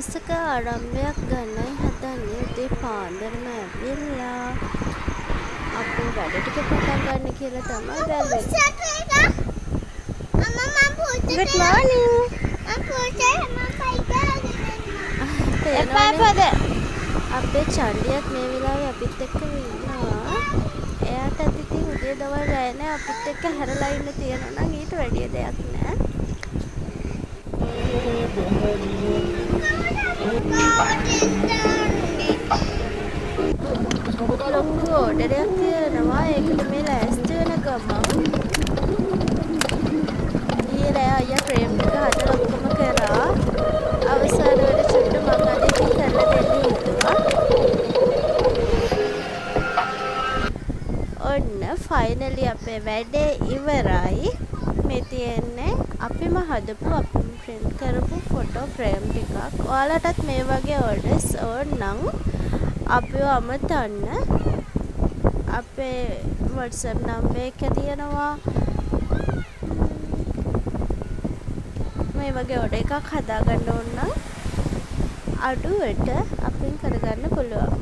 දවසක ආරම්භයක් ගන්නයි හදන්නේ. උදේ පාන්දරම ඇවිල්ලා අපේ වැඩ ටික පටන් ගන්න කියලා තමයි බැලුවේ. Good morning. අපේ චන්ඩියක් මේ වෙලාවේ අපිත් එක්ක ඉන්නවා. එයාට ඉතින් උදේ දවල් රැ නෑ අපිත් එක්ක හැරලා ඉන්න තියෙනවා නම් ඊට වැඩිය දෙයක් නෑ. ලොකු ඕඩරයක් තියෙනවා. ඒකට මේ ලෑස්ති වෙන ගමන් ඊයේ රෑ අයියා ෆ්‍රේම් ටික හදලා ඔක්කොම කරා. අවසාන වෙලේ චුට්ට මං අද ඉතින් කරලා දෙන්න හිතුවා. ඔන්න ෆයිනලි අපේ වැඩේ ඉවරයි. මේ තියෙන්නේ අපිම හදපු අපිම print කරපු ෆොටෝ ෆ්‍රේම් ටිකක්. ඔයාලටත් මේ වගේ ඕඩර්ස් ඕන නම් අපිව අමතන්න. අපේ WhatsApp නම්බර් එක තියෙනවා. මේ වගේ ඕඩර් එකක් හදාගන්න ඕන නම් අඩුවට අපෙන් කරගන්න පුළුවන්.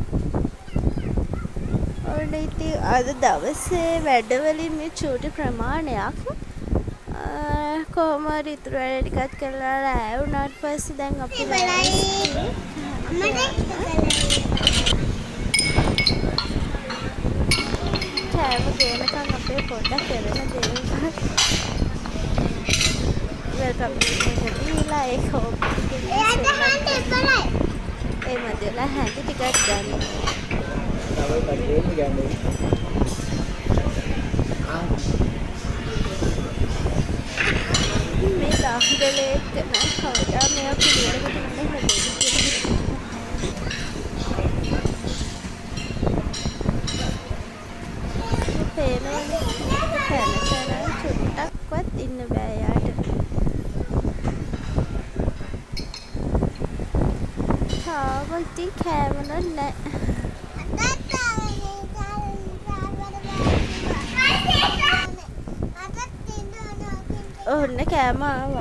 ඔන්න ඉතින් අද දවසේ වැඩවලින් මේ චූටි ප්‍රමාණයක් කොහොම හරි ඉතුරු වැඩ ටිකත් කරලා රැ වුණාට පස්සේ දැන් අපි කෑම ගේනකම් අපේ පොඩ්ඩක් කරන දේවල් වෙල්කම් එක දීලා ඒක ඒ මැදලා හැටි ටිකක් ගන්න. මේ දාහදලේ එක්ක නෑ කවදා මෙයා පිළිවෙලකට මම හැදෙන්නේ කියලා. පේනවනේ කන චුට්ටක්වත් ඉන්න බෑ යාට. තාම ඉතින් කෑමන නෑ. ඔන්න කෑම ආවා.